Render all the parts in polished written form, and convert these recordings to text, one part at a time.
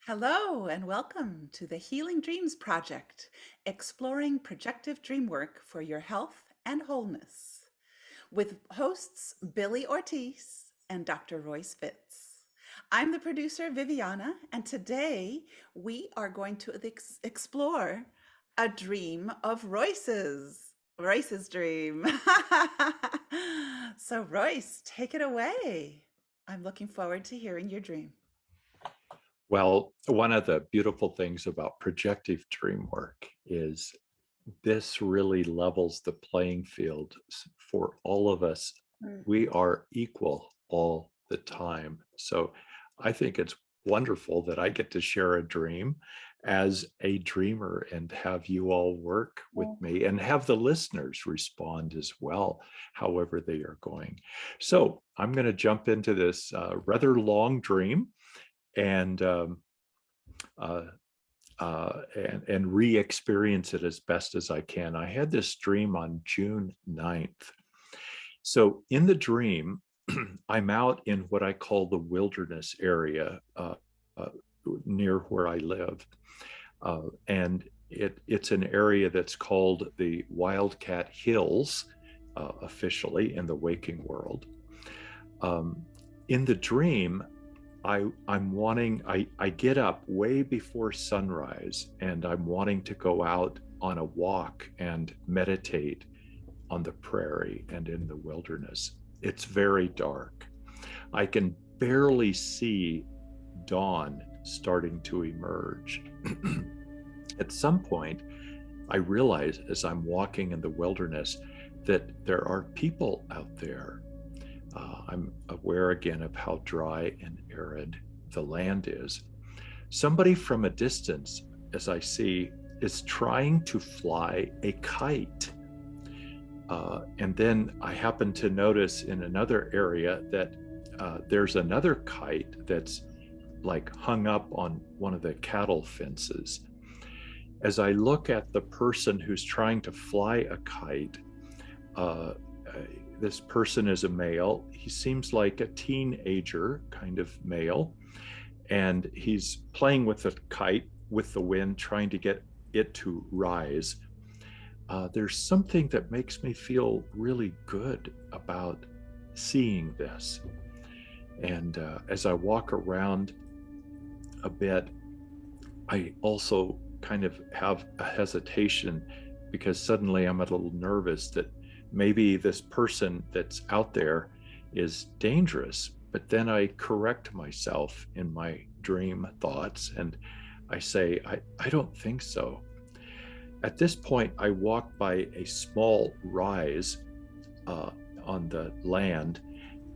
Hello, and welcome to the Healing Dreams Project, exploring projective dream work for your health and wholeness, with hosts Billie Ortiz and Dr. Royce Fitts. I'm the producer, Viviana, and today we are going to explore a dream of Royce's. Royce's dream. So, Royce, take it away. I'm looking forward to hearing your dream. Well, one of the beautiful things about projective dream work is this really levels the playing field for all of us. We are equal all the time. So I think it's wonderful that I get to share a dream as a dreamer and have you all work with me and have the listeners respond as well, however they are going. So I'm going to jump into this rather long dream and uh, and re-experience it as best as I can. I had this dream on June 9th. So in the dream, I'm out in what I call the wilderness area uh, near where I live. And it's an area that's called the Wildcat Hills, officially in the waking world. In the dream, I get up way before sunrise and I'm wanting to go out on a walk and meditate on the prairie and in the wilderness. It's very dark. I can barely see dawn starting to emerge. At some point, I realize as I'm walking in the wilderness that there are people out there. I'm aware again of how dry and arid the land is. Somebody from a distance, as I see, is trying to fly a kite. And then I happen to notice in another area that there's another kite that's like hung up on one of the cattle fences. As I look at the person who's trying to fly a kite, this person is a male. He seems like a teenager kind of male, and he's playing with the kite with the wind, trying to get it to rise. There's something that makes me feel really good about seeing this. And as I walk around a bit, I also kind of have a hesitation because suddenly I'm a little nervous that maybe this person that's out there is dangerous. But then I correct myself in my dream thoughts and I say, I don't think so. At this point, I walk by a small rise on the land,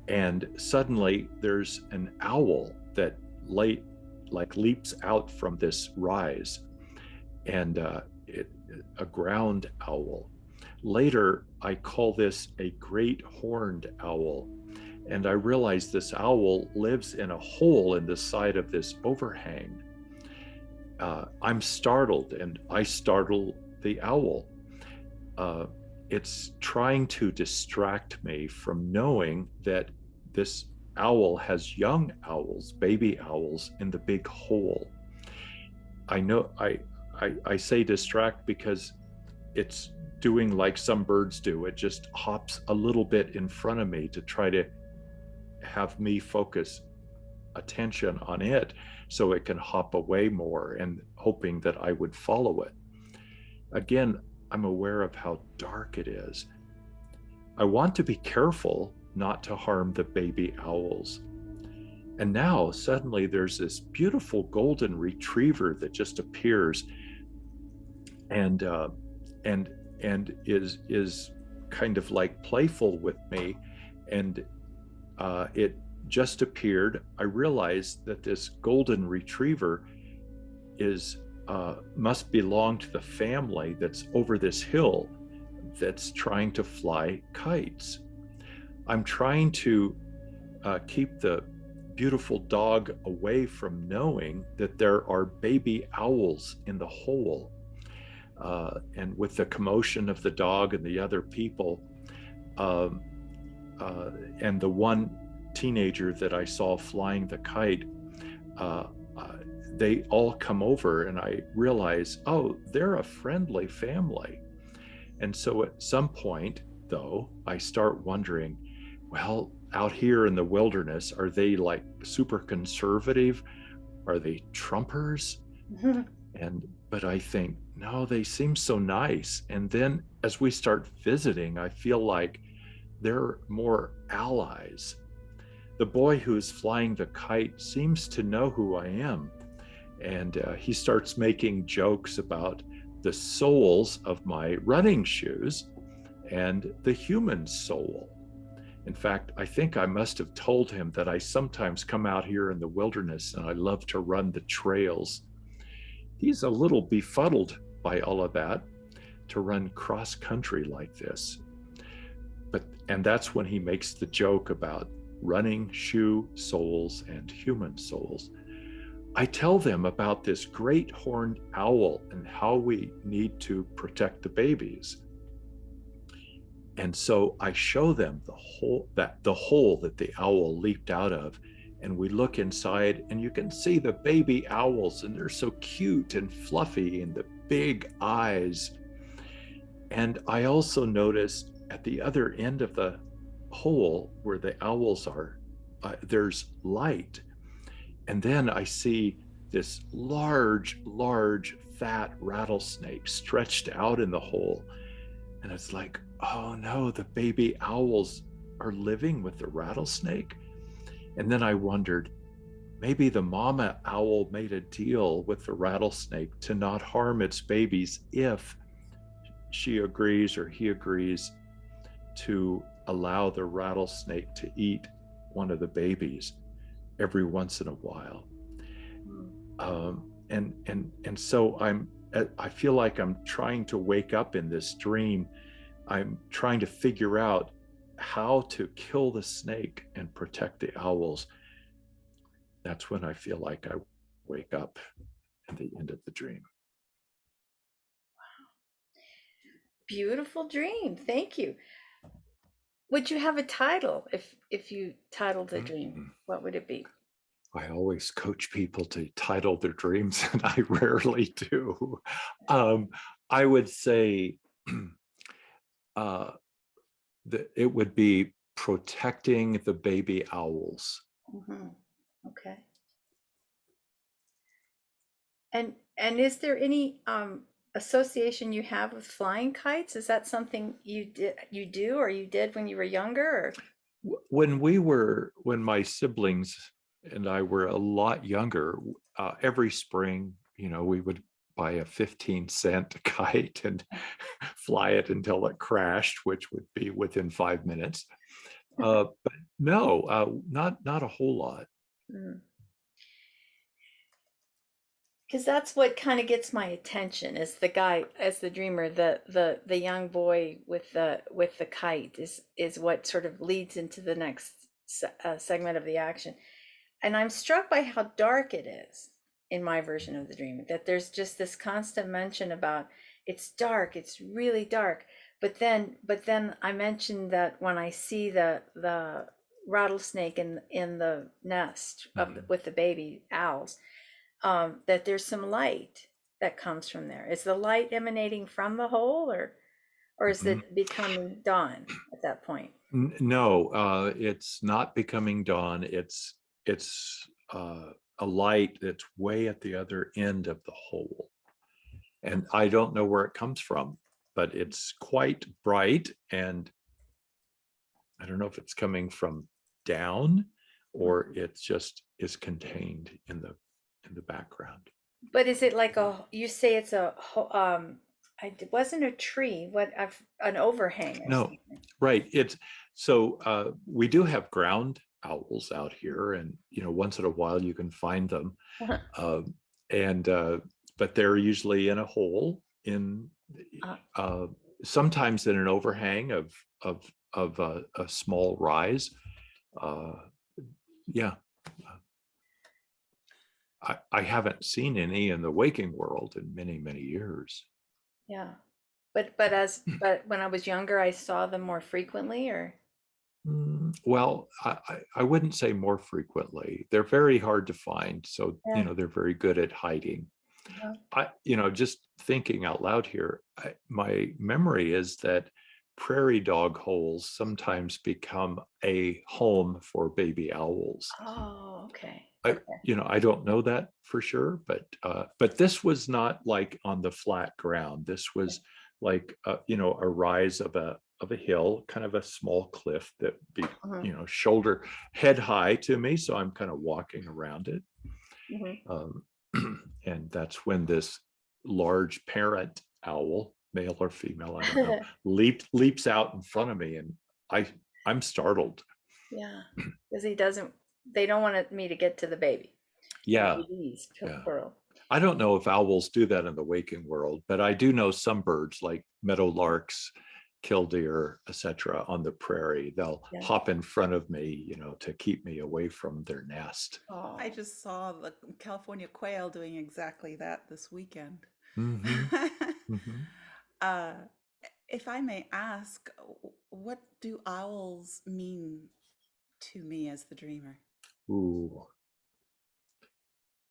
and suddenly there's an owl that leaps out from this rise, and a ground owl. Later, I call this a great horned owl. And I realize this owl lives in a hole in the side of this overhang. I'm startled and I startle the owl. It's trying to distract me from knowing that this owl has young owls, baby owls, in the big hole. I know I say distract because it's doing like some birds do. It just hops a little bit in front of me to try to have me focus attention on it so it can hop away more, and hoping that I would follow it. Again, I'm aware of how dark it is. I want to be careful not to harm the baby owls. And now suddenly there's this beautiful golden retriever that just appears and is kind of like playful with me, and it just appeared. I realized that this golden retriever must belong to the family that's over this hill that's trying to fly kites. I'm trying to keep the beautiful dog away from knowing that there are baby owls in the hole. And with the commotion of the dog and the other people, and the one teenager that I saw flying the kite, they all come over, and I realize, oh, they're a friendly family. And so at some point, though, I start wondering, well, out here in the wilderness, are they like super conservative? Are they Trumpers? And but I think, no, they seem so nice. And then as we start visiting, I feel like they're more allies. The boy who's flying the kite seems to know who I am. And he starts making jokes about the soles of my running shoes and the human soul. In fact, I think I must have told him that I sometimes come out here in the wilderness and I love to run the trails. He's a little befuddled by all of that, to run cross country like this. And that's when he makes the joke about running shoe soles and human souls. I tell them about this great horned owl and how we need to protect the babies. And so I show them the hole that the owl leaped out of, and we look inside, and you can see the baby owls, and they're so cute and fluffy, and the big eyes. And I also noticed at the other end of the hole where the owls are, there's light. And then I see this large, fat rattlesnake stretched out in the hole. And it's like, oh no, the baby owls are living with the rattlesnake. And then I wondered, maybe the mama owl made a deal with the rattlesnake to not harm its babies if she agrees or he agrees to allow the rattlesnake to eat one of the babies every once in a while. And so I feel like I'm trying to wake up in this dream. I'm trying to figure out how to kill the snake and protect the owls. That's when I feel like I wake up at the end of the dream. Beautiful dream. Thank you. Would you have a title if you titled the dream? What would it be? I always coach people to title their dreams, and I rarely do. I would say it would be protecting the baby owls. Okay. And is there any association you have with flying kites? Is that something you do or you did when you were younger? Or? When my siblings and I were a lot younger, every spring, we would buy a 15-cent kite and fly it until it crashed, which would be within 5 minutes. But no, not a whole lot. Because that's what kind of gets my attention, is the guy, as the dreamer, the young boy with the kite is what sort of leads into the next segment of the action. And I'm struck by how dark it is in my version of the dream, that there's just this constant mention about it's dark, it's really dark. But then I mentioned that when I see the rattlesnake in the nest with the baby owls, that there's some light that comes from there. Is the light emanating from the hole, or is it becoming dawn at that point? No, it's not becoming dawn. It's a light that's way at the other end of the hole. And I don't know where it comes from, but it's quite bright. And I don't know if it's coming from down or it just is contained in the background. But is it like you say it's it wasn't a tree, an overhang or something? Right. It's so we do have ground owls out here, and once in a while you can find them. But they're usually in a hole sometimes in an overhang of a small rise. I haven't seen any in the waking world in many years. Yeah, but when I was younger, I saw them more frequently, or Well, I wouldn't say more frequently. They're very hard to find. So, Yeah. they're very good at hiding. Just thinking out loud here, my memory is that prairie dog holes sometimes become a home for baby owls. Oh, okay. I, Okay. I don't know that for sure, but this was not like on the flat ground. This was like a rise of a hill, kind of a small cliff that be shoulder head high to me. So I'm kind of walking around it, um, and that's when this large parent owl, male or female, I don't know, leaps out in front of me, and I'm startled. Yeah, because they don't want me to get to the baby. Yeah, Babies, yeah. plural. I don't know if owls do that in the waking world, but I do know some birds like meadowlarks, killdeer, etc. on the prairie, they'll Yeah. hop in front of me, to keep me away from their nest. Oh. I just saw the California quail doing exactly that this weekend. Mm-hmm. Mm-hmm. uh, if I may ask, what do owls mean to me as the dreamer? Ooh.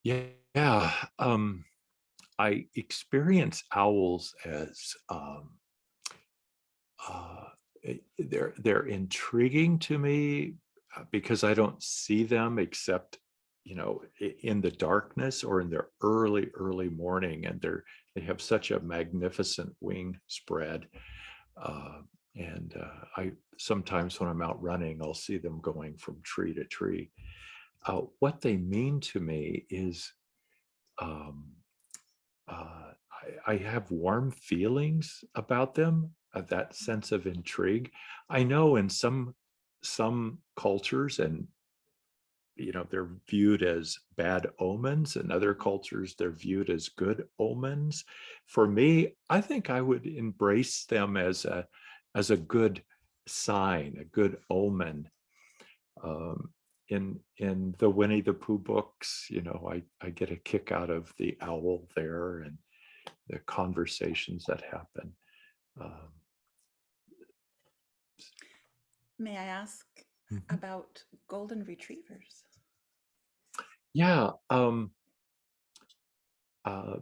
Yeah. I experience owls as uh, they're intriguing to me because I don't see them except in the darkness or in the early morning, and they have such a magnificent wing spread. Uh, and I sometimes when I'm out running, I'll see them going from tree to tree. What they mean to me is um, I have warm feelings about them, that sense of intrigue. I know in some cultures, and they're viewed as bad omens, and other cultures they're viewed as good omens. For me, I think I would embrace them as a good sign, a good omen. Um, in the Winnie the Pooh books, I get a kick out of the owl there and the conversations that happen. Um, May I ask mhm. about golden retrievers? Yeah,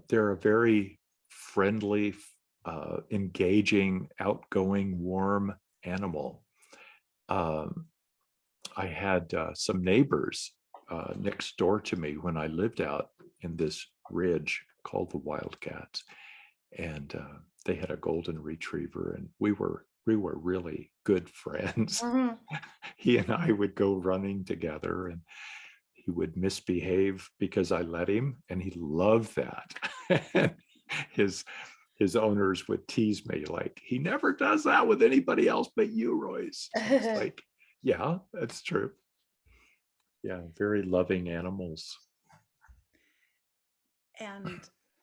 they're a very friendly, engaging, outgoing, warm animal. Um, I had some neighbors next door to me when I lived out in this ridge called the Wildcats, and they had a golden retriever, and we were really good friends. He and I would go running together, and he would misbehave because I let him, and he loved that. his his owners would tease me like, he never does that with anybody else but you, Royce. It's like, yeah, that's true. Yeah, very loving animals. And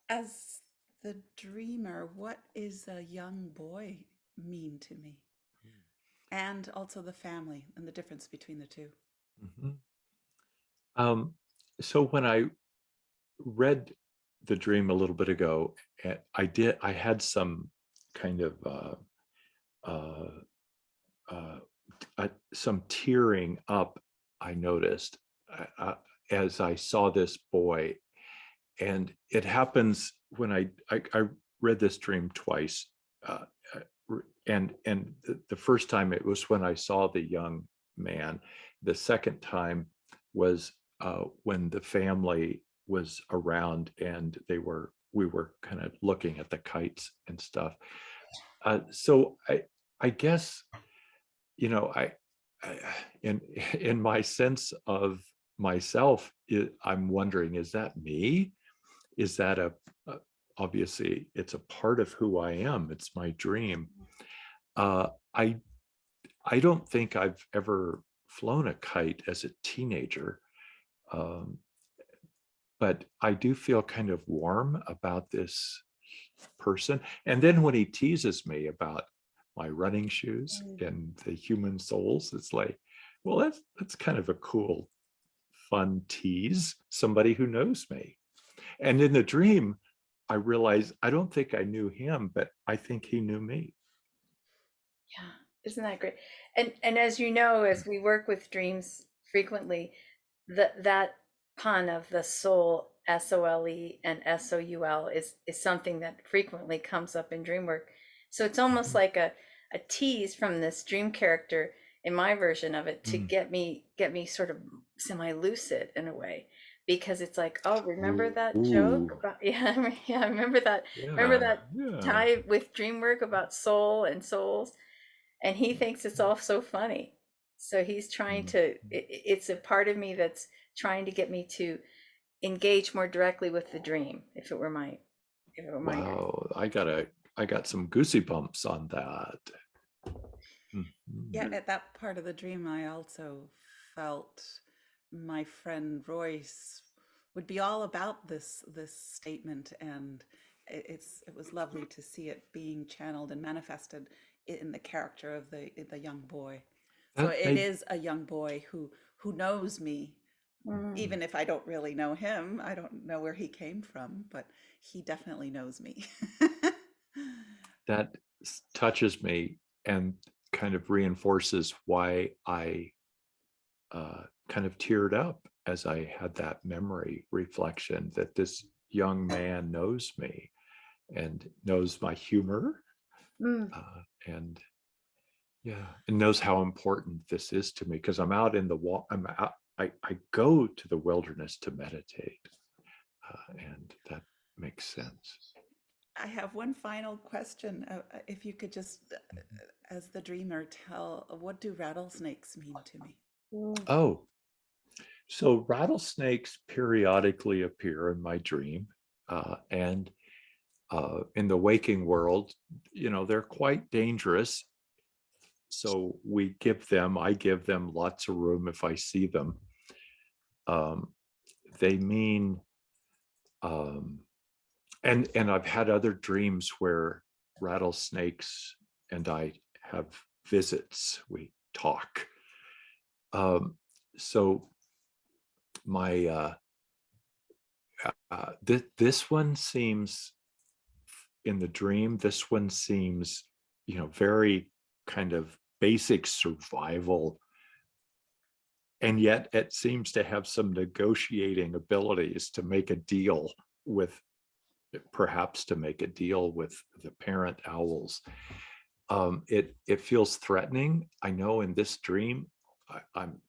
as the dreamer, what is a young boy mean to me? And also the family and the difference between the two. Mhm. Um, so when I read the dream a little bit ago, I had some kind of uh, some tearing up. I noticed as I saw this boy, and it happens when I read this dream twice, uh, and the first time it was when I saw the young man. The second time was when the family was around, and we were kind of looking at the kites and stuff. So I guess I, I in my sense of myself, I'm wondering, is that me? Is that a obviously it's a part of who I am. It's my dream. uh i I don't think I've ever flown a kite as a teenager, um but I do feel kind of warm about this person. And then when he teases me about my running shoes and the human souls, it's like, well, that's kind of a cool, fun tease, somebody who knows me. And in the dream, I realized I don't think I knew him, but I think he knew me. Yeah. Isn't that great? And as you know, as we work with dreams frequently, that pun of the soul, SOLE and SOUL, is something that frequently comes up in dream work. So it's almost Mhm. like a tease from this dream character in my version of it to Mm. get me sort of semi-lucid in a way, because it's like, oh, remember that joke Ooh, about yeah, yeah, remember yeah, that yeah. tie with dream work about soul and souls, and he thinks it's all so funny. So he's trying Mm. to, it's a part of me that's trying to get me to engage more directly with the dream, if it were my dream. Wow, I got some goosey bumps on that. Yeah, Mhm. at that part of the dream, I also felt my friend Royce would be all about this statement, and it was lovely to see it being channeled and manifested in the character of the young boy. So That it made is a young boy who knows me, Mm. even if I don't really know him. I don't know where he came from, but he definitely knows me. that touches me and kind of reinforces why I kind of teared up as I had that memory reflection that this young man knows me and knows my humor, Mm. and yeah, and knows how important this is to me because I'm out in the I'm out. I go to the wilderness to meditate, and that makes sense. I have one final question. If you could just, as the dreamer, tell what do rattlesnakes mean to me? Mm. Oh, so rattlesnakes periodically appear in my dream, and in the waking world, they're quite dangerous. So I give them lots of room if I see them. Um, they mean, um, and I've had other dreams where rattlesnakes and I have visits. We talk. Um, so my this one seems in the dream. This one seems, very kind of basic survival, and yet it seems to have some negotiating abilities to make a deal with, perhaps to make a deal with the parent owls. It feels threatening. I know in this dream, I'm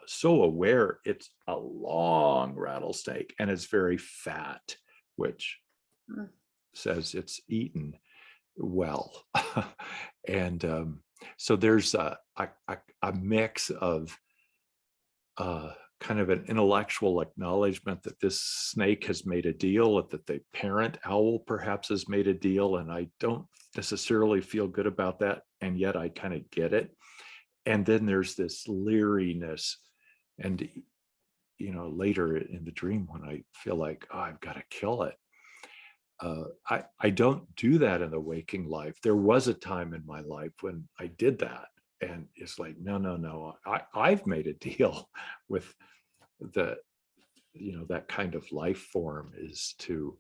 so aware it's a long rattlesnake and it's very fat, which Mm. says it's eaten well. And so there's a mix of kind of an intellectual acknowledgement that this snake has made a deal, that the parent owl perhaps has made a deal, and I don't necessarily feel good about that, and yet I kind of get it. And then there's this leeriness, and later in the dream when I feel like, oh, I've got to kill it. I don't do that in the waking life. There was a time in my life when I did that, and it's like, no, no, no. I've made a deal with the that kind of life form, is to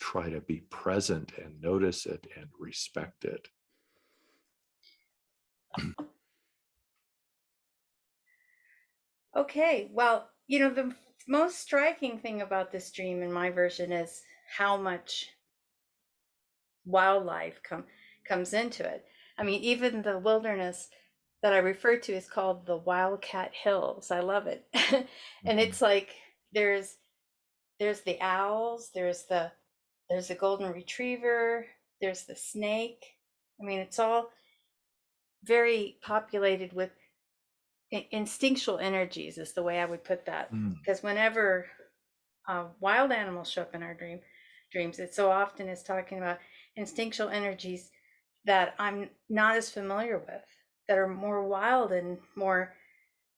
try to be present and notice it and respect it. Okay, well, the most striking thing about this dream in my version is how much wildlife comes into it. I mean, even the wilderness that I refer to is called the Wildcat Hills. I love it. And Mhm. it's like there's there's the owls, there's the golden retriever, there's the snake. I mean, it's all very populated with instinctual energies is the way I would put that. Mm. Because whenever wild animals show up in our dreams, it so often is talking about instinctual energies that I'm not as familiar with, that are more wild and more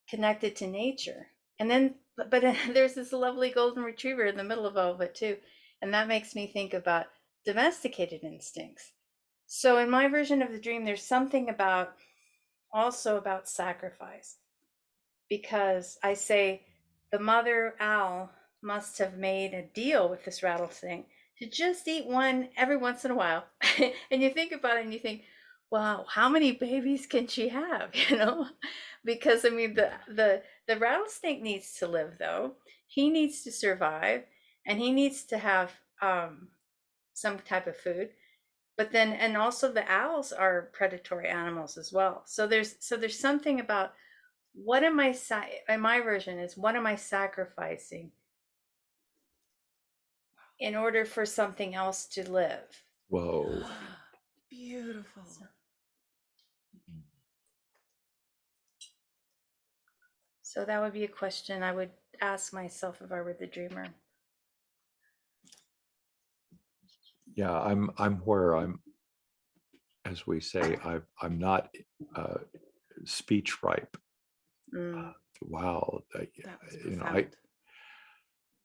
connected to nature. And then, but there's this lovely golden retriever in the middle of all of it too, and that makes me think about domesticated instincts. So in my version of the dream, there's something about also about sacrifice, because I say the mother owl must have made a deal with this rattlesnake to just eat one every once in a while. And you think about it and you think, wow, how many babies can she have? Because I mean the rattlesnake needs to live though. He needs to survive, and he needs to have some type of food. But then, and also the owls are predatory animals as well. So there's something about what am I in my version is what am I sacrificing in order for something else to live? Whoa. Beautiful. So that would be a question I would ask myself if I were the dreamer. Yeah, I'm where I'm, as we say, I'm not speech ripe. Mm. Wow, That was you know, profound.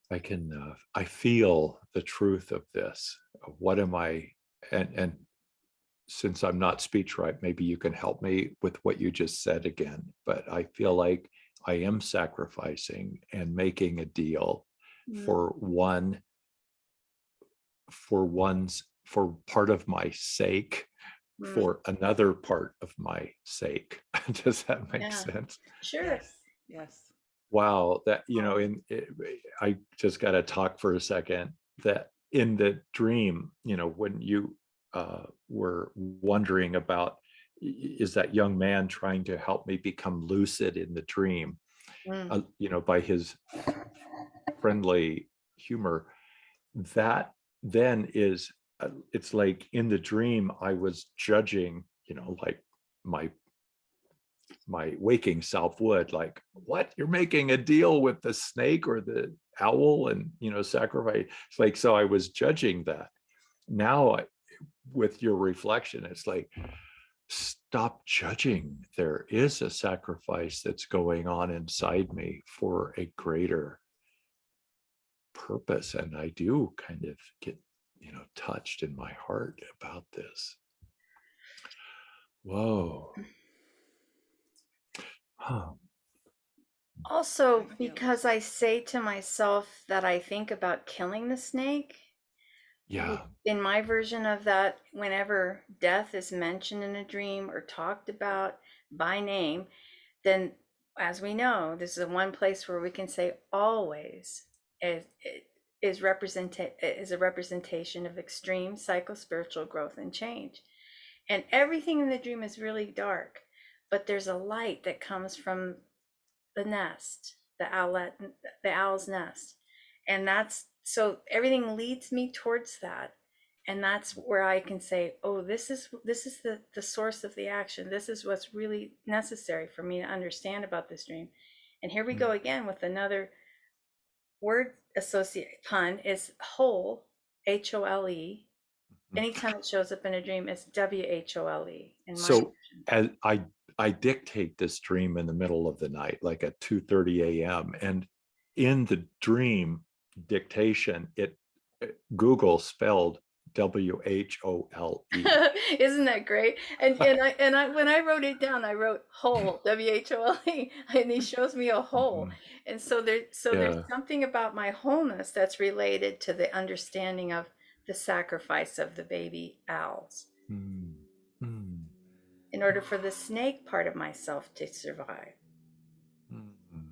I can I feel the truth of this. What am I? And since I'm not speech ripe, maybe you can help me with what you just said again. But I feel like I am sacrificing and making a deal Mm. for for part of my sake, Mm. for another part of my sake. Does that make Yeah, sense? sure. Yes. Yes. Wow, that Oh. I just got to talk for a second. That in the dream, when you were wondering about, is that young man trying to help me become lucid in the dream, Mm. by his friendly humor, that then is, it's like in the dream I was judging, like my waking self would, like, what, you're making a deal with the snake or the owl and sacrifice. It's like, so I was judging that. Now with your reflection, it's like, stop judging. There is a sacrifice that's going on inside me for a greater purpose, and I do kind of get touched in my heart about this. Whoa. Huh. Also, I feel because I say to myself that I think about killing the snake, Yeah. in my version of that, whenever death is mentioned in a dream or talked about by name, then as we know, this is the one place where we can say always is is a representation of extreme psychospiritual growth and change. And everything in the dream is really dark, but there's a light that comes from the nest, the owl's nest. And that's so everything leads me towards that. And that's where I can say, oh, this is the source of the action. This is what's really necessary for me to understand about this dream. And here we go again with another word associate pun is whole, HOLE. Anytime it shows up in a dream, it's WHOLE in my So version. as I dictate this dream in the middle of the night, like at 2:30 a.m. And in the dream dictation, Google spelled WHOLE. Isn't that great? And I when I wrote it down, I wrote whole, WHOLE, and he shows me a whole. Mhm. And so there's Yeah. something about my wholeness that's related to the understanding of the sacrifice of the baby owls Mm. Mm. in order for the snake part of myself to survive. Mm.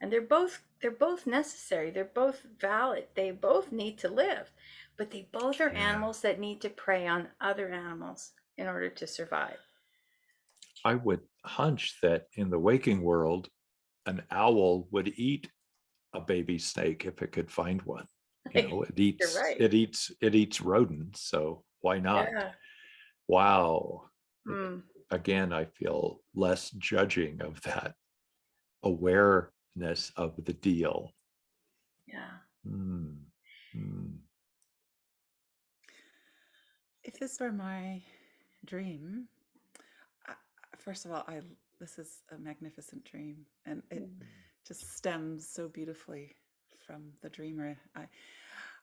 And they're both necessary. They're both valid. They both need to live, but they both are Yeah. animals that need to prey on other animals in order to survive. I would hunch that in the waking world, an owl would eat a baby snake if it could find one. It You're eats right. it eats it eats rodents, so why not? Yeah. Wow. Mm, Again, I feel less judging of that awareness of the deal. yeah. Mm. Mm. If this were my dream, I, first of all, I this is a magnificent dream, and it Mm. just stems so beautifully from the dreamer.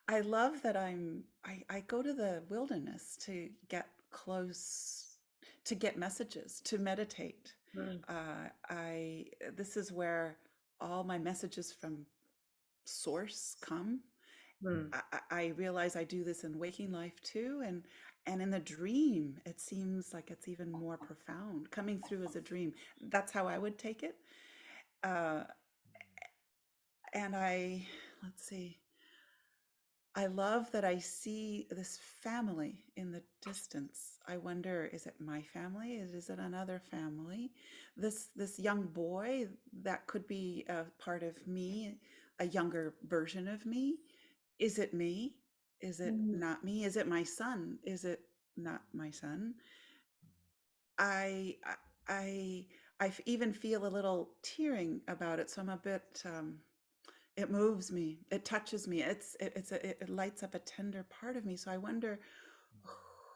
I love that I go to the wilderness to get close, to get messages, to meditate. Mm. I This is where all my messages from source come, Mm. I realize I do this in waking life too, and in the dream, it seems like it's even more profound, coming through as a dream. That's how I would take it. Uh, and let's see, I love that I see this family in the distance. I wonder, is it my family? Is it another family? This young boy, that could be a part of me, a younger version of me. Is it me? Is it Mm. not me? Is it my son? Is it not my son? I I even feel a little tearing about it, so I'm a bit it moves me, it touches me, it lights up a tender part of me. So I wonder,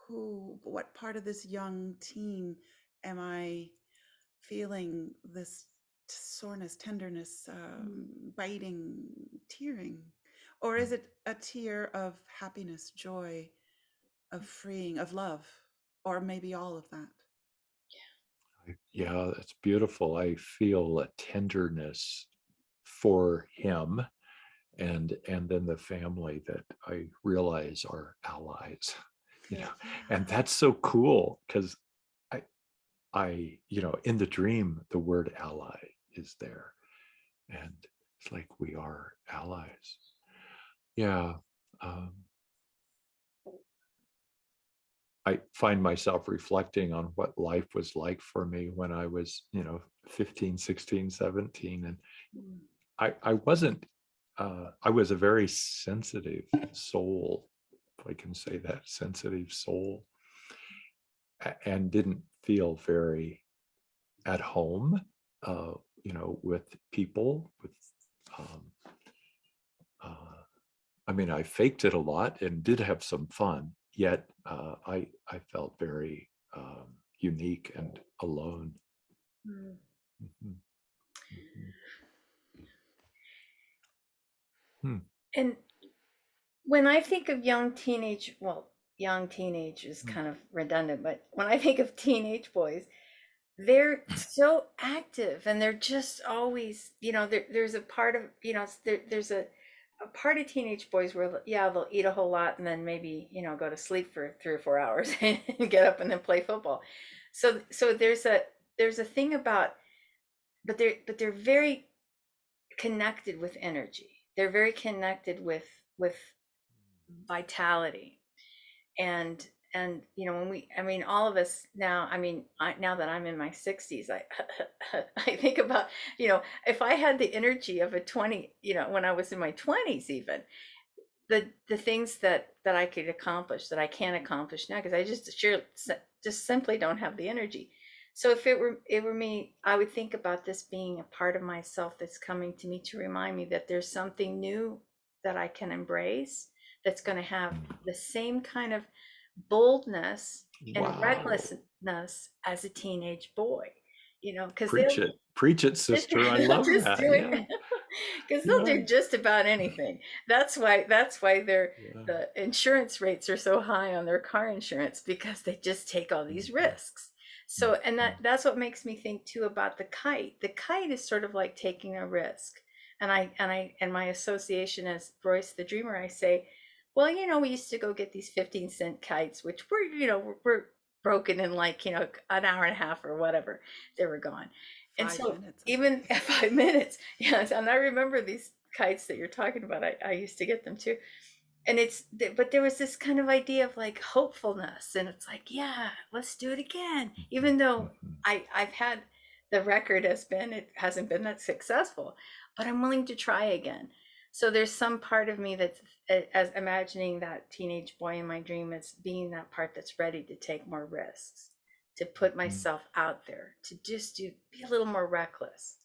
what part of this young teen am I feeling this soreness, tenderness, Mm. biting, tearing? Or is it a tear of happiness, joy, of freeing, of love, or maybe all of that? Yeah, that's beautiful. I feel a tenderness for him, and then the family that I realize are allies, Yeah. and Yeah. that's so cool because I in the dream the word ally is there, and it's like we are allies. Yeah. um, I find myself reflecting on what life was like for me when I was 15, 16, 17, and Mm. I wasn't I was a very sensitive soul, if I can say that, sensitive soul, and didn't feel very at home with people, with um, uh, I mean, I faked it a lot and did have some fun, yet I felt very unique and alone. Mm. Mhm, mhm. Hmm. And when I think of young teenage, well, young teenage is Hmm. kind of redundant, but when I think of teenage boys, they're so active and they're just always, there's a part of, there's a part of teenage boys where, yeah, they'll eat a whole lot and then maybe, go to sleep for 3 or 4 hours and get up and then play football. So there's a thing about, but they're very connected with energy. They're very connected with vitality. And when all of us now, now that I'm in my 60s, I I think about, if I had the energy of a 20, when I was in my 20s, even the things that I could accomplish that I can't accomplish now, because I just simply don't have the energy. So if it were me, I would think about this being a part of myself that's coming to me to remind me that there's something new that I can embrace, that's going to have the same kind of boldness and Wow. recklessness as a teenage boy, because Preach it, sister. I they'll love just that. do it, Yeah. because they'll Yeah. do just about anything. That's why Yeah. the insurance rates are so high on their car insurance, because they just take all these Mhm, risks. So, and mhm, that's what makes me think too about the kite. The kite is sort of like taking a risk. And my association as Royce the Dreamer, I say, well, we used to go get these 15-cent kites, which were broken in, like, an hour and a half or whatever. They were gone. And 5 minutes, I even think. at 5 minutes, yes. And I remember these kites that you're talking about. I used to get them too. And but there was this kind of idea of like hopefulness. And it's like, yeah, let's do it again. mhm, Even though mhm. I've had, the record it hasn't been that successful, but I'm willing to try again. So there's some part of me that's, as imagining that teenage boy in my dream, as being that part that's ready to take more risks, to put Mhm. myself out there, to just be a little more reckless.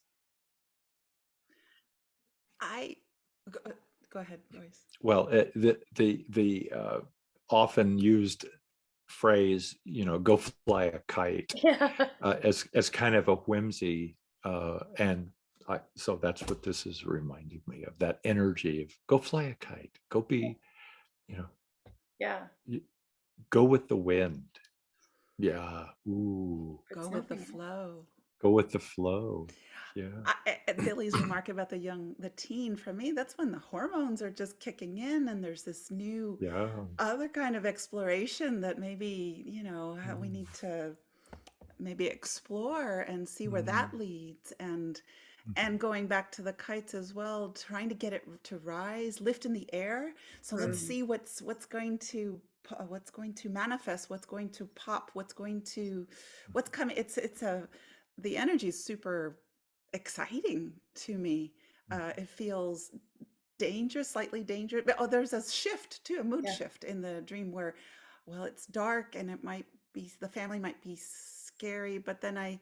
I go, go ahead, Royce. Well, the often used phrase, "go fly a kite," Yeah. as kind of a whimsy, and so that's what this is reminding me of, that energy of go fly a kite, go be, you know, Yeah. go with the wind. Yeah. Ooh. It's Go with the nothing. flow. Go with the flow. Yeah. Billy's remark about the teen, for me, that's when the hormones are just kicking in, and there's this new Yeah. other kind of exploration that maybe, we Mm, need to maybe explore and see where mm, that leads. And mhm, going back to the kites as well, trying to get it to rise, lift in the air. So let's Mm. see what's going to manifest, what's going to pop, what's coming. It's the energy is super exciting to me. mm, It feels dangerous, slightly dangerous. But there's a shift too, a mood Yeah. shift in the dream where, well, it's dark and it might be the family might be scary, but then I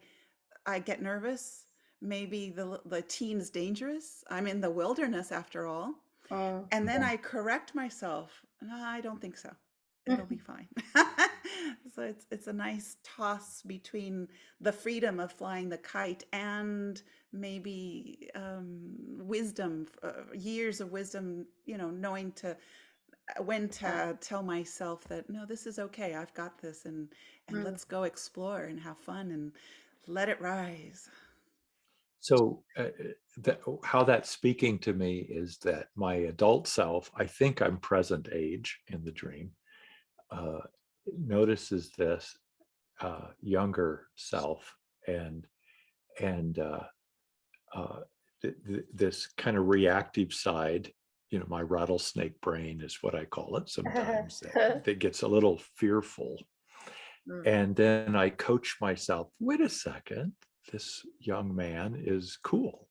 get nervous. Maybe the teen is dangerous. I'm in the wilderness after all. Mm. And then mhm. Yeah. I correct myself. No, I don't think so. It'll be fine. So it's a nice toss between the freedom of flying the kite and maybe wisdom, years of wisdom, knowing to when to tell myself that no, this is okay. I've got this, and Mm. let's go explore and have fun and let it rise. So, how that's speaking to me is that my adult self, I think I'm present age in the dream, uh, notices this younger self, and and uh, this kind of reactive side. My rattlesnake brain is what I call it sometimes, that gets a little fearful. Mm. And then I coach myself, wait a second, this young man is cool.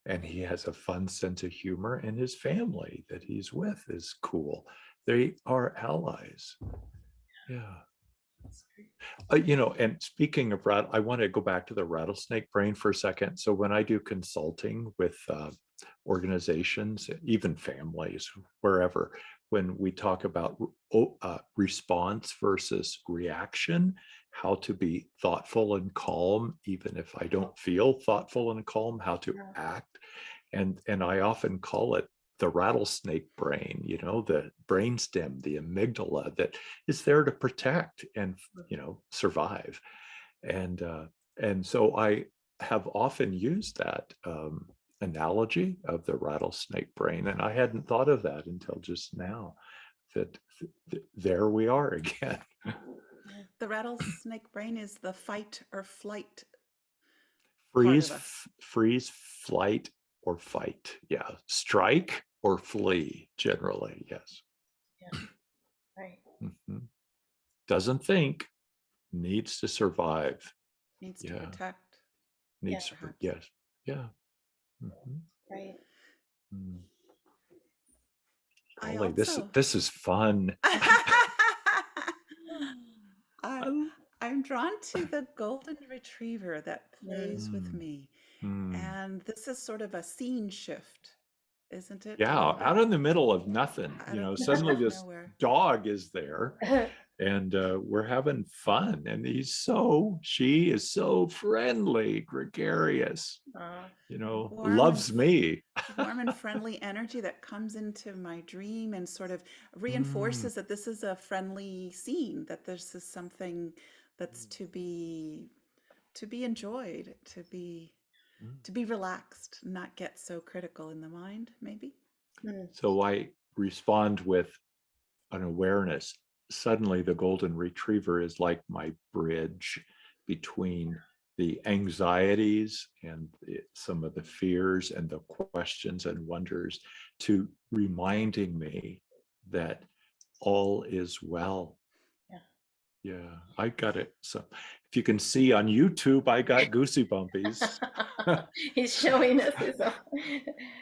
And he has a fun sense of humor, and his family that he's with is cool. They are allies. Yeah. And speaking of I want to go back to the rattlesnake brain for a second. So when I do consulting with organizations, even families, wherever, when we talk about response versus reaction, how to be thoughtful and calm, even if I don't feel thoughtful and calm, how to Yeah. act. And I often call it the rattlesnake brain, the brainstem, the amygdala that is there to protect and survive. And so I have often used that analogy of the rattlesnake brain, and I hadn't thought of that until just now. That there we are again. The rattlesnake brain is the fight or flight part of freeze, us. freeze, flight, or fight. Yeah, strike or flee. Generally, yes. Yeah. Right. Mhm. Doesn't think, needs to survive. Needs to Yeah, protect, Yeah. needs to. perhaps. Yes, yeah. Mhm. Right. Mm. I Golly, this also this is fun. I, I'm drawn to the golden retriever that Mm. plays with Mm, me. mm. And this is sort of a scene shift, isn't it? Yeah, out in the middle of nothing, Out of the middle suddenly of this nowhere. dog is there, and we're having fun, and she is so friendly, gregarious, uh, Warm and loves me. warm and friendly energy that comes into my dream and sort of Mm, reinforces that this is a friendly scene, that this is something that's to be enjoyed, mm. to be relaxed, not get so critical in the mind, maybe. mm. So I respond with an awareness. Suddenly, the golden retriever is like my bridge between the anxieties and some of the fears and the questions and wonders, to reminding me that all is well. Yeah. Yeah, I got it. So if you can see on YouTube, I got goosey bumpies. He's showing us his own.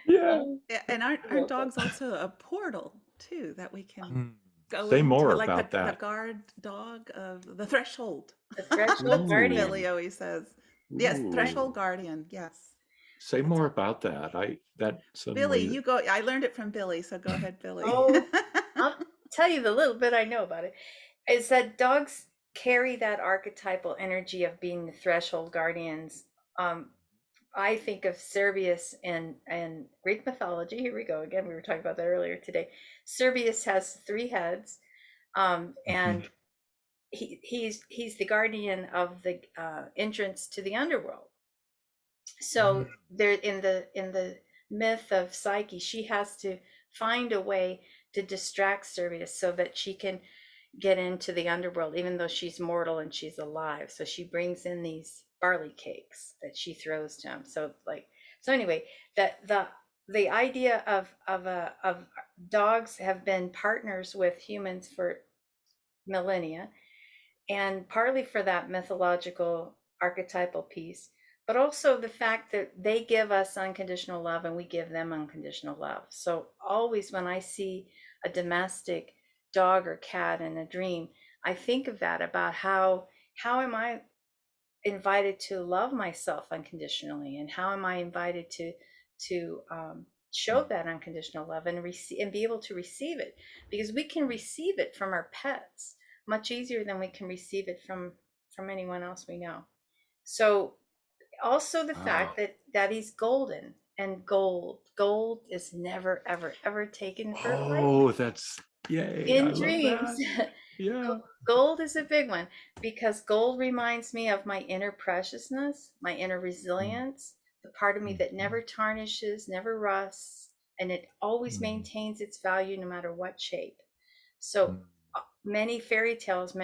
Yeah. Oh, And aren't real cool. dogs also a portal too, that we can Hmm. go Say into, more like about the that. guard dog of the threshold? The threshold That's what guardian. Billy Ooh, always says. Yes, Right. threshold ooh. guardian. Yes. Say That's more about that. That Billy, suddenly. you go. I learned it from Billy, so go ahead, Billy. Oh, I'll tell you the little bit I know about it. Is that dogs carry that archetypal energy of being the threshold guardians. Um, I think of Cerberus and Greek mythology. Here we go again. We were talking about that earlier today. Cerberus has 3 heads, Mhm. and he's the guardian of the entrance to the underworld. So there, in the myth of Psyche, she has to find a way to distract Servius so that she can get into the underworld, even though she's mortal and she's alive. So she brings in these barley cakes that she throws to him. So like, so anyway, that the idea of dogs have been partners with humans for millennia, and partly for that mythological archetypal piece, but also the fact that they give us unconditional love and we give them unconditional love. So always when I see a domestic dog or cat in a dream, I think of that, about how am I invited to love myself unconditionally, and how am I invited to show that unconditional love and receive and be able to receive it, because we can receive it from our pets much easier than we can receive it from anyone else we know. So also the fact Wow. that he's golden, and gold is never ever ever taken for Oh, lightly that's yay. I in love dreams. that. Yeah. Gold is a big one, because gold reminds me of my inner preciousness, my inner Mm, resilience, the part of me mm, that never tarnishes, never rusts, and it always mm, maintains its value no matter what shape. So mm, many fairy tales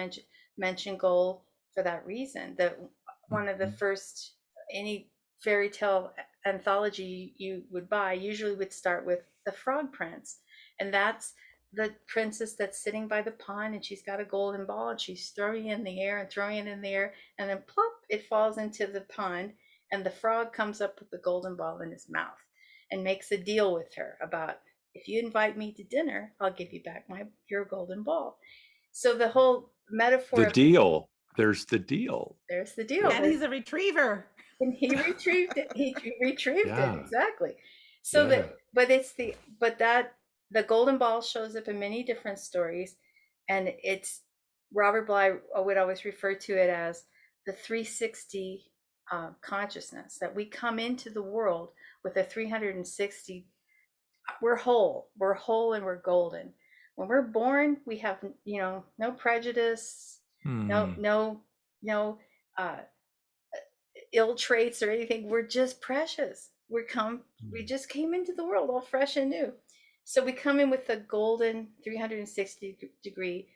mention gold for that reason. That mm, one of the mm, first, any fairy tale anthology you would buy usually would start with the Frog Prince, and that's the princess that's sitting by the pond, and she's got a golden ball, and she's throwing it in the air and throwing it in the air, and then plop, it falls into the pond, and the frog comes up with the golden ball in his mouth and makes a deal with her about, if you invite me to dinner, I'll give you back your golden ball. So the whole metaphor The of, deal. There's the deal. there's the deal. And he's a retriever. And he retrieved it. He retrieved it, Yeah. exactly. So Yeah. that, but it's but that the golden ball shows up in many different stories, and it's, Robert Bly would always refer to it as the 360 consciousness, that we come into the world with a 360. We're whole, and we're golden. When we're born, we have, no prejudice, no Hmm. no no uh ill traits or anything. We're just precious. We Hmm. just came into the world all fresh and new. So we come in with a golden 360-degree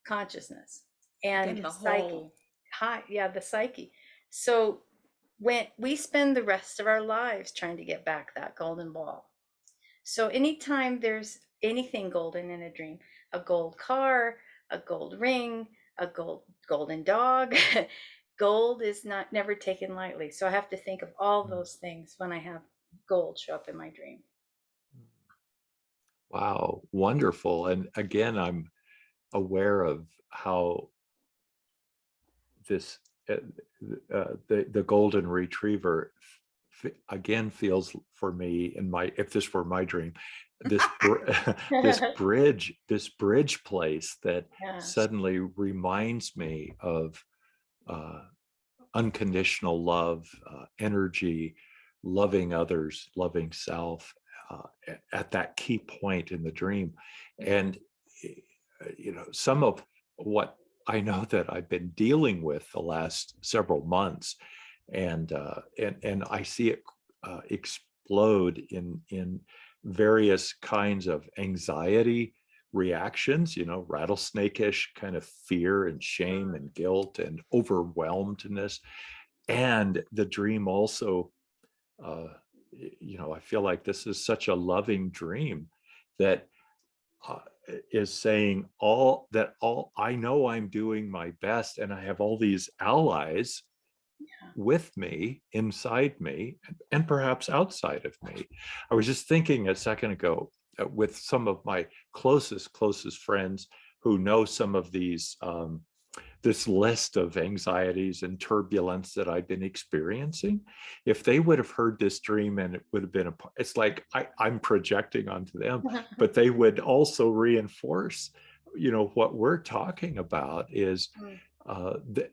consciousness and Again, the psyche. whole. Hi, yeah, the psyche. So when we spend the rest of our lives trying to get back that golden ball. So anytime there's anything golden in a dream, a gold car, a gold ring, a golden dog, gold is not never taken lightly. So I have to think of all those things when I have gold show up in my dream. Wow. Wonderful. And again, I'm aware of how this the golden retriever again feels for me in my, if this were my dream, this this bridge place that Yeah. suddenly reminds me of uh, unconditional love, energy, loving others, loving self, at that key point in the dream. And some of what I know that I've been dealing with the last several months, and I see it explode in various kinds of anxiety reactions, rattlesnake-ish kind of fear and shame and guilt and overwhelmedness. And the dream also, uh, I feel like this is such a loving dream that uh, is saying all I know I'm doing my best, and I have all these allies with me, inside me, and perhaps outside of me. I was just thinking a second ago with some of my closest friends who know some of these this list of anxieties and turbulence that I've been experiencing. If they would have heard this dream, and it would have been it's like I'm projecting onto them, but they would also reinforce, what we're talking about is, that,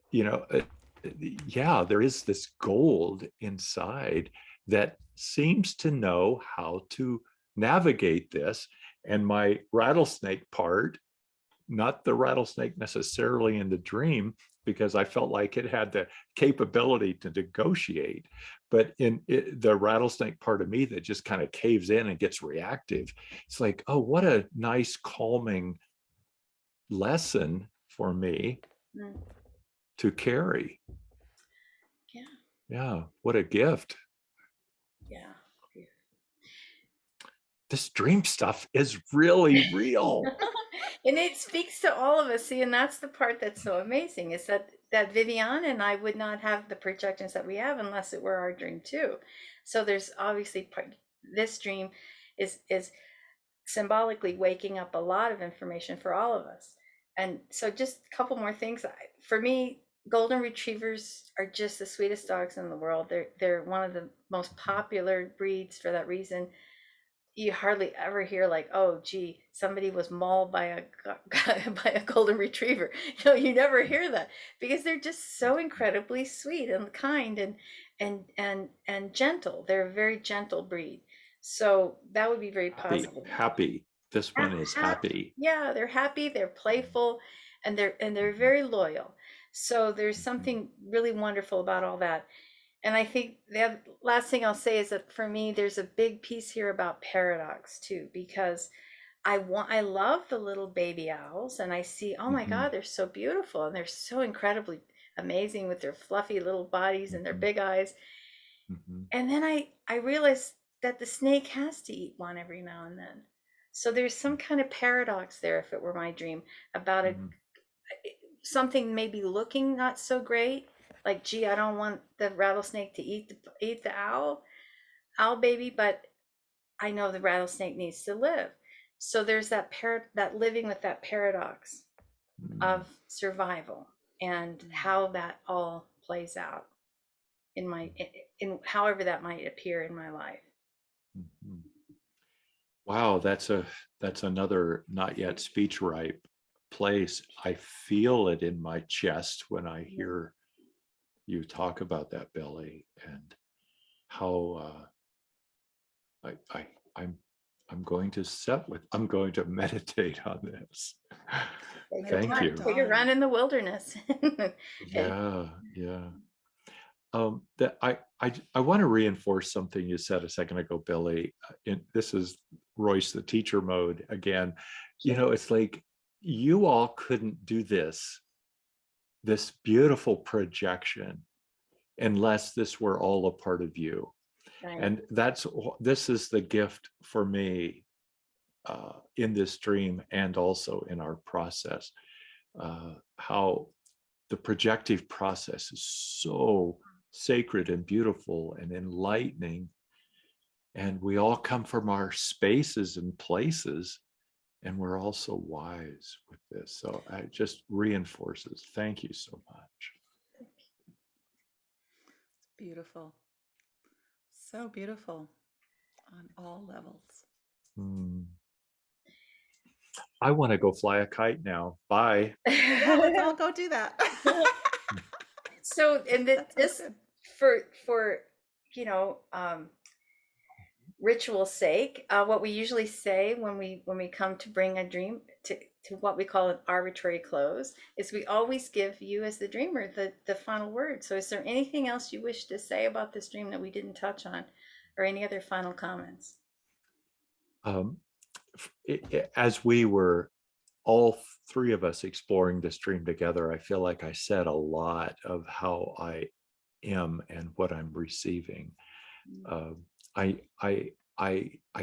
yeah, there is this gold inside that seems to know how to navigate this. And my rattlesnake part, not the rattlesnake necessarily in the dream, because I felt like it had the capability to negotiate. But in the rattlesnake part of me that just kind of caves in and gets reactive, it's like, oh, what a nice calming lesson for me Mm. to carry. Yeah. Yeah, what a gift. Yeah. This dream stuff is really real. And it speaks to all of us. See, and that's the part that's so amazing is that Viviana and I would not have the projections that we have unless it were our dream too. So there's obviously this dream is symbolically waking up a lot of information for all of us. And so just a couple more things. For me, golden retrievers are just the sweetest dogs in the world. They're one of the most popular breeds for that reason. You hardly ever hear like, oh gee, somebody was mauled by a by a golden retriever. You never hear that because they're just so incredibly sweet and kind and gentle. They're a very gentle breed. So that would be very positive. Happy. This one is happy. Yeah, they're happy, they're playful, and they're very loyal. So there's something really wonderful about all that. And I think the last thing I'll say is that for me, there's a big piece here about paradox too, because I love the little baby owls, and I see, oh my God, they're so beautiful and they're so incredibly amazing with their fluffy little bodies and their big eyes. And then I realized that the snake has to eat one every now and then. So there's some kind of paradox there, if it were my dream, about something maybe looking not so great, like gee, I don't want the rattlesnake to eat the owl baby, but I know the rattlesnake needs to live. So there's that living with that paradox of survival and how that all plays out in however that might appear in my life. Wow, that's another not yet speech ripe place. I feel it in my chest when I hear you talk about that, Billie, and how I'm going to meditate on this. Thank you. Take a run in the wilderness. Yeah. That I want to reinforce something you said a second ago, Billie. This is Royce, the teacher mode again. It's like you all couldn't do this beautiful projection unless this were all a part of you. Right. And this is the gift for me in this dream and also in our process. How the projective process is so sacred and beautiful and enlightening. And we all come from our spaces and places, and we're all so wise with this. So it just reinforces. Thank you so much. It's beautiful. So beautiful on all levels. I want to go fly a kite now. Bye. Yeah, let's all go do that. So, and this for ritual's sake, what we usually say when we come to bring a dream to what we call an arbitrary close is we always give you as the dreamer the final word. So is there anything else you wish to say about this dream that we didn't touch on, or any other final comments? As we were all three of us exploring this dream together, I feel like I said a lot of how I am and what I'm receiving. I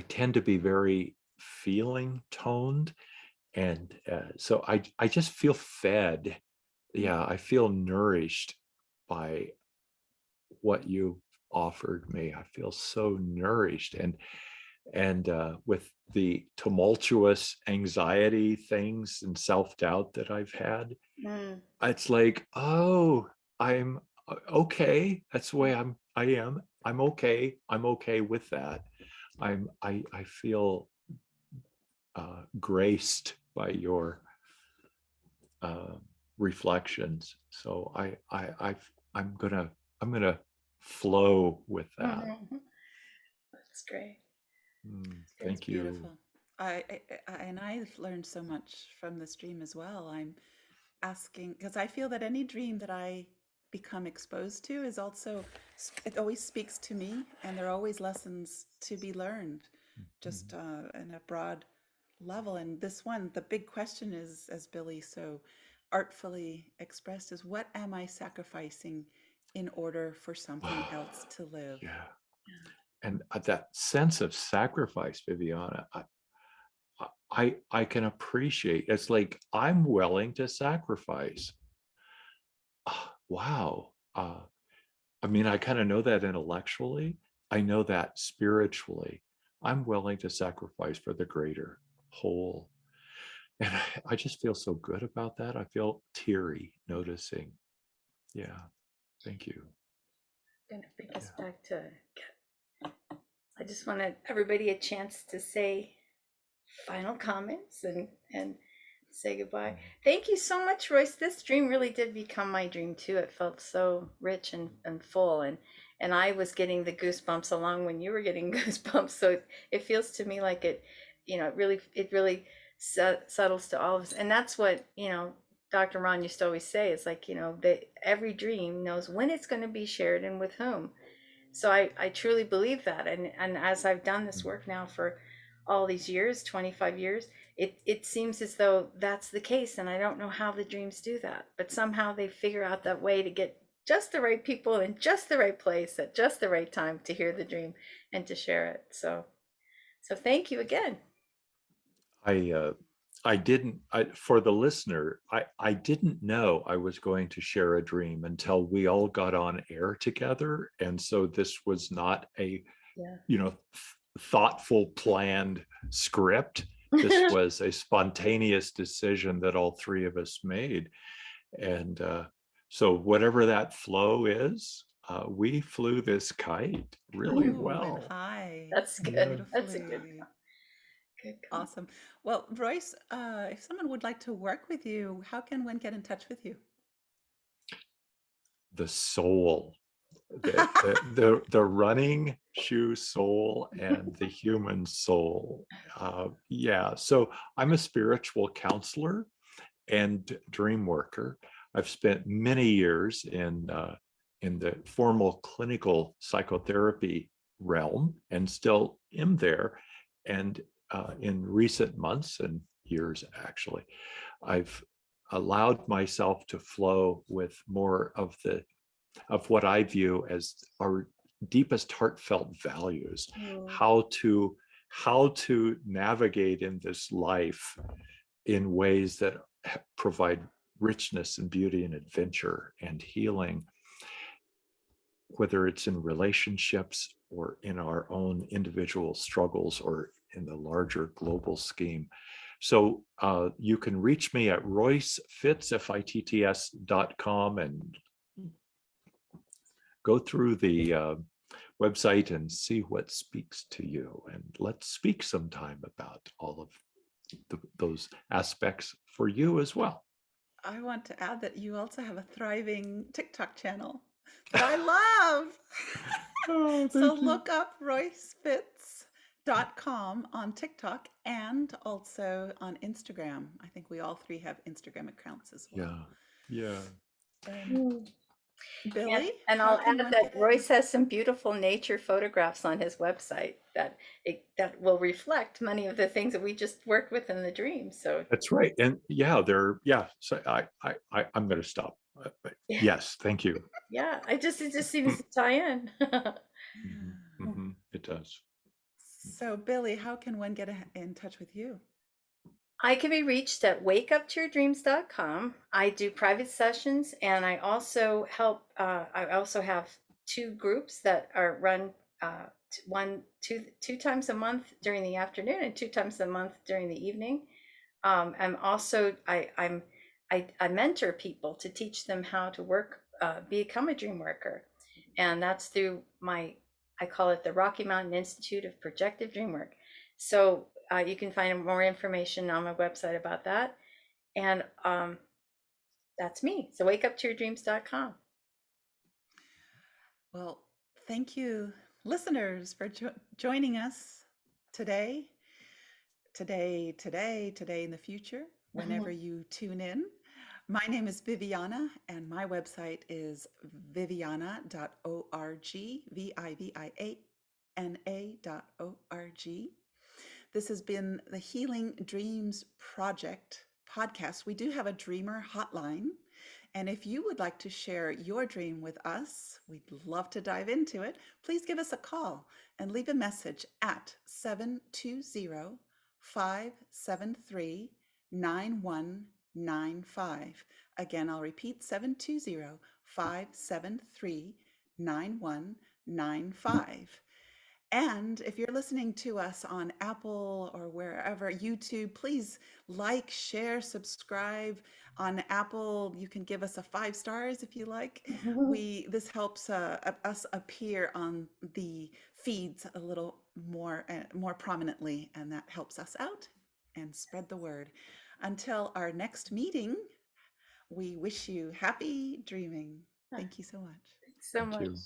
tend to be very feeling toned, and so I just feel fed. Yeah, I feel nourished by what you offered me. I feel so nourished, and with the tumultuous anxiety things and self-doubt that I've had, it's like, oh, I'm okay. That's the way I am. I'm okay. I'm okay with that. I feel graced by your reflections. So I'm gonna flow with that. That's great. Thank you. Beautiful. And I've learned so much from this dream as well. asking, because I feel that any dream that I become exposed to is also, it always speaks to me, and there are always lessons to be learned, just in a broad level. And this one, the big question is, as Billy so artfully expressed, is what am I sacrificing in order for something else to live? Yeah. And that sense of sacrifice, Viviana, I can appreciate. It's like I'm willing to sacrifice. Wow. I mean, I kind of know that intellectually. I know that spiritually. I'm willing to sacrifice for the greater whole. And I just feel so good about that. I feel teary noticing. Yeah. Thank you. I'm gonna bring us back to. I just wanted everybody a chance to say final comments and say goodbye. Thank you so much, Royce. This dream really did become my dream too. It felt so rich and full, and I was getting the goosebumps along when you were getting goosebumps. So it feels to me like it, it really settles to all of us, and that's what Dr. Ron used to always say. It's like that every dream knows when it's going to be shared and with whom. So I truly believe that, and as I've done this work now for all these years, 25 years, it seems as though that's the case, and I don't know how the dreams do that, but somehow they figure out that way to get just the right people in just the right place at just the right time to hear the dream and to share it. So thank you again. I didn't, for the listener, I didn't know I was going to share a dream until we all got on air together. And so this was not a, thoughtful, planned script. This was a spontaneous decision that all three of us made. And so whatever that flow is, we flew this kite really well. And high. That's good. That's a good. Awesome. Well, Royce, if someone would like to work with you, how can one get in touch with you? The soul, the running shoe soul and the human soul. Yeah. So I'm a spiritual counselor and dream worker. I've spent many years in the formal clinical psychotherapy realm and still am there. And in recent months and years, actually, I've allowed myself to flow with more of what I view as our deepest heartfelt values, how to navigate in this life in ways that provide richness and beauty and adventure and healing, whether it's in relationships or in our own individual struggles or in the larger global scheme. So you can reach me at Royce Fitts, FITTS.com, and go through the website and see what speaks to you. And let's speak sometime about all of those aspects for you as well. I want to add that you also have a thriving TikTok channel that I love. So look up RoyceFitts.com on TikTok and also on Instagram. I think we all three have Instagram accounts as well. Yeah. Billy? And I'll add that Royce has some beautiful nature photographs on his website that will reflect many of the things that we just worked with in the dream. So that's right. And so I'm going to stop. Yes, thank you. Yeah, it just seems to tie in. It does. So Billy, how can one get in touch with you? I can be reached at wakeuptoyourdreams.com. I do private sessions, and I also help. I also have two groups that are run two times a month during the afternoon and 2 times a month during the evening. I'm also I mentor people to teach them how to work, become a dream worker, and that's through I call it the Rocky Mountain Institute of Projective Dreamwork. So you can find more information on my website about that. And that's me. So wakeuptoyourdreams.com. Well, thank you, listeners, for joining us today in the future, whenever you tune in. My name is Viviana, and my website is viviana.org, viviana.org. This has been the Healing Dreams Project podcast. We do have a dreamer hotline. And if you would like to share your dream with us, we'd love to dive into it. Please give us a call and leave a message at 720 573 9195. Again, I'll repeat 720 573 9195. And if you're listening to us on Apple or wherever, YouTube, please like, share, subscribe. On Apple, you can give us a 5 stars if you like. This helps us appear on the feeds a little more prominently, and that helps us out and spread the word. Until our next meeting, we wish you happy dreaming. Thank you so much. So Thank much. you.